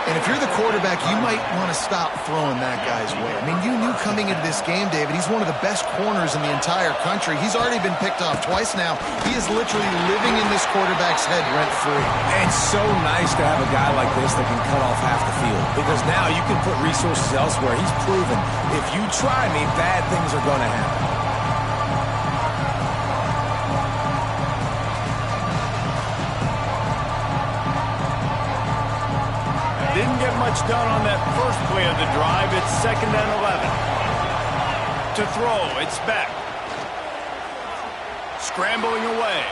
And if you're the quarterback, you might want to stop throwing that guy's way. I mean, you knew coming into this game, David, he's one of the best corners in the entire country. He's already been picked off twice now. He is literally living in this quarterback's head rent-free. And it's so nice to have a guy like this that can cut off half the field. Because now you can put resources elsewhere. He's proven, if you try me, bad things are going to happen. Didn't get much done on that first play of the drive. It's second and 11. To throw, it's back. Scrambling away.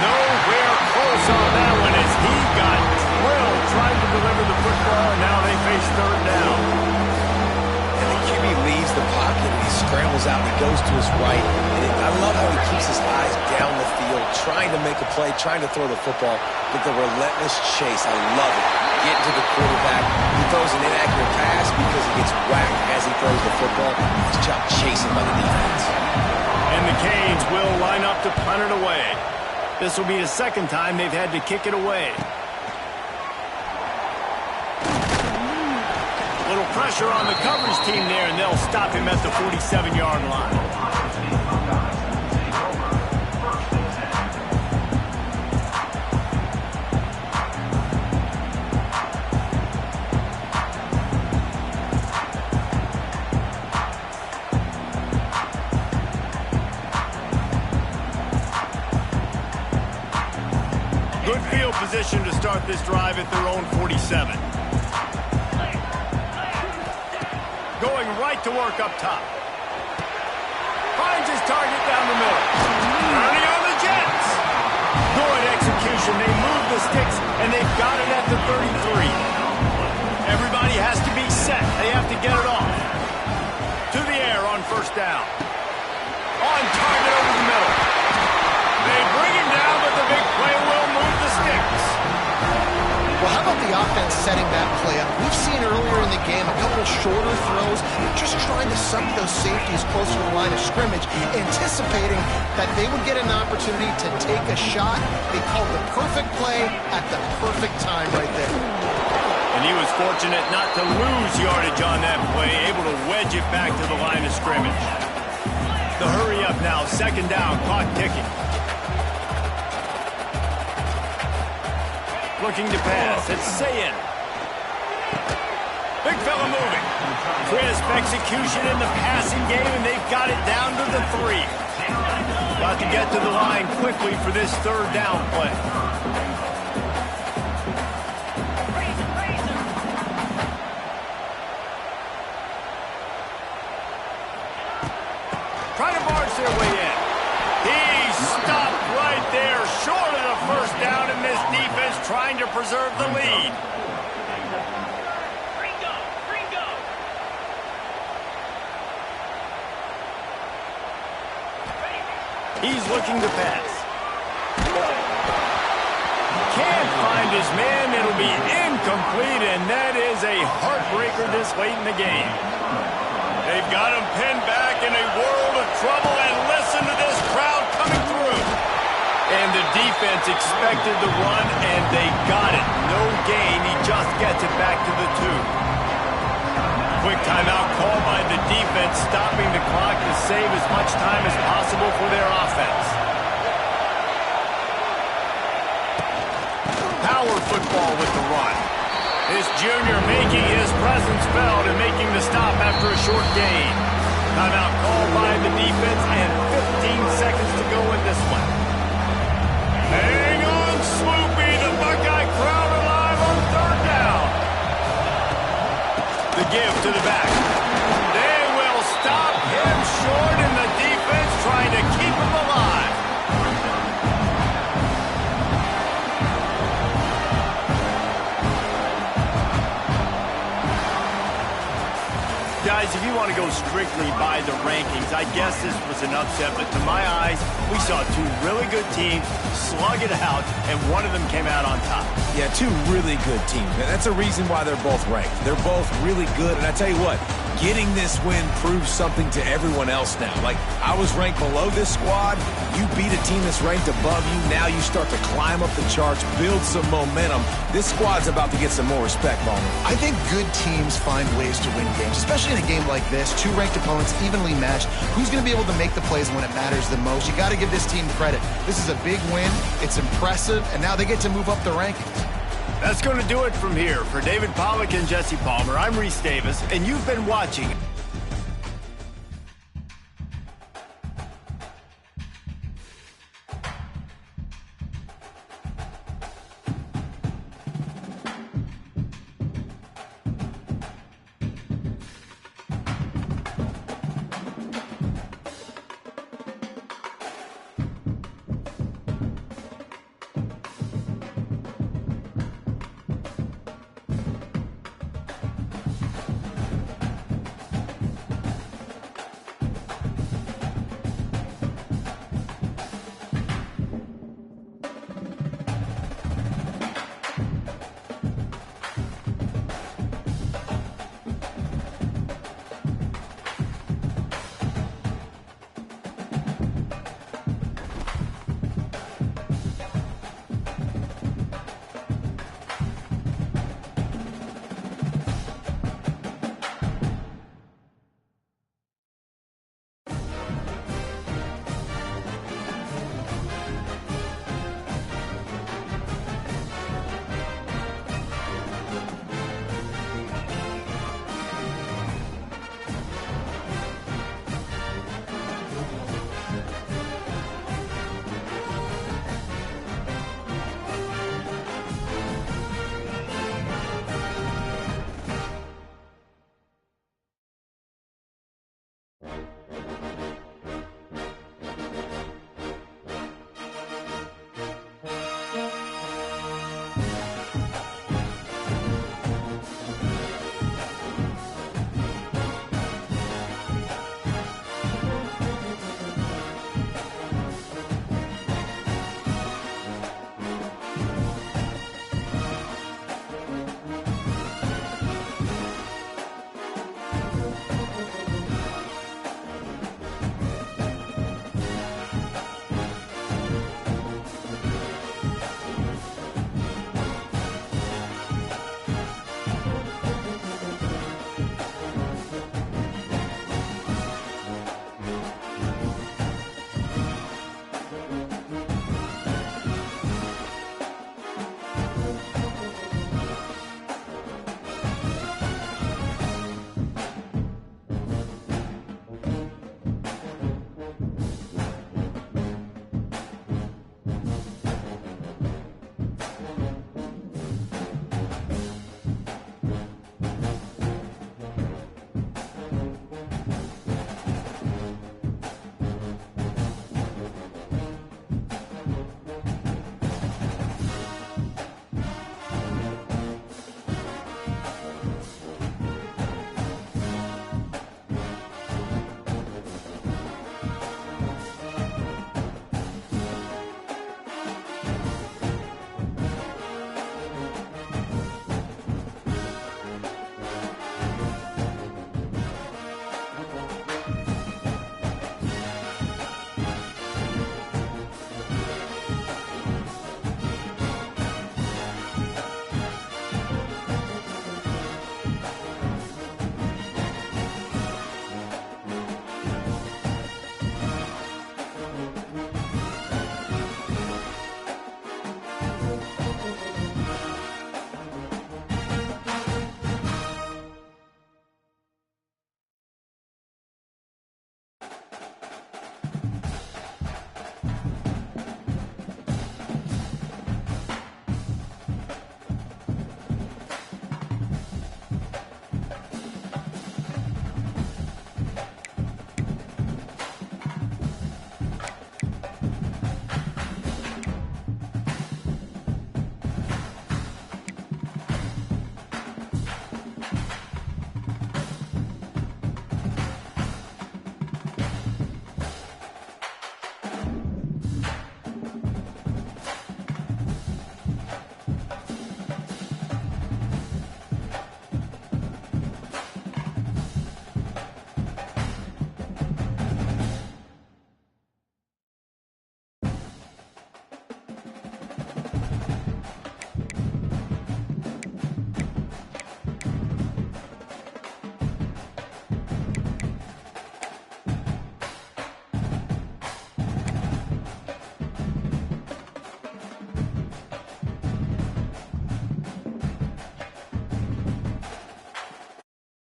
Nowhere close on that one as he got drilled trying to deliver the football, and now they face third down. And the QB leaves the pocket and he scrambles out and he goes to his right. And I love how he keeps his eyes down the field, trying to make a play, trying to throw the football, but the relentless chase, I love it. Getting to the quarterback. He throws an inaccurate pass because he gets whacked as he throws the football. Nice job chasing by the defense. And the Canes will line up to punt it away. This will be the second time they've had to kick it away. Little pressure on the coverage team there, and they'll stop him at the 47-yard line. Good field position to start this drive at their own 47. Going right to work up top. Finds his target down the middle. Turning on the Jets. Good execution. They move the sticks, and they've got it at the 33. Everybody has to be set. They have to get it off. To the air on first down. On target over the middle. They bring him down, but the big play will move the sticks. Well, how about the offense setting that play up? We've seen earlier in the game a couple shorter throws, just trying to suck those safeties closer to the line of scrimmage, anticipating that they would get an opportunity to take a shot. They called the perfect play at the perfect time right there. And he was fortunate not to lose yardage on that play, able to wedge it back to the line of scrimmage. The hurry up now, second down, clock ticking. Looking to pass, it's Sayin. Big fella moving. Crisp execution in the passing game, and they've got it down to the 3. Got to get to the line quickly for this third down play. Trying to barge their way in. He stopped right there, short of the first down, and this defense trying to preserve the lead. He's looking to pass. Can't find his man. It'll be incomplete, and that is a heartbreaker this late in the game. They've got him pinned back in a world of trouble, and listen to this crowd coming through. And the defense expected the run, and they got it. No gain. He just gets it back to the 2. Quick timeout called by the defense, stopping the clock to save as much time as possible for their offense. Power football with the run. This junior making his presence felt and making the stop after a short gain. Timeout called by the defense, and 15 seconds to go in this one. Hang on, Swoopy, the Buckeye crowd alive on third down. The give to the back. They will stop him short, and the defense trying to keep him alive. Guys, if you want to go strictly by the rankings, I guess this was an upset, but to my eyes, we saw two really good teams slug it out, and one of them came out on top. Yeah, two really good teams, and that's a reason why they're both ranked. They're both really good, and I tell you what, getting this win proves something to everyone else now. Like, I was ranked below this squad. You beat a team that's ranked above you. Now you start to climb up the charts, build some momentum. This squad's about to get some more respect, Ballmer. I think good teams find ways to win games, especially in a game like this. Two ranked opponents, evenly matched. Who's going to be able to make the plays when it matters the most? You got to give this team credit. This is a big win. It's impressive, and now they get to move up the rankings. That's going to do it from here. For David Pollack and Jesse Palmer, I'm Reese Davis, and you've been watching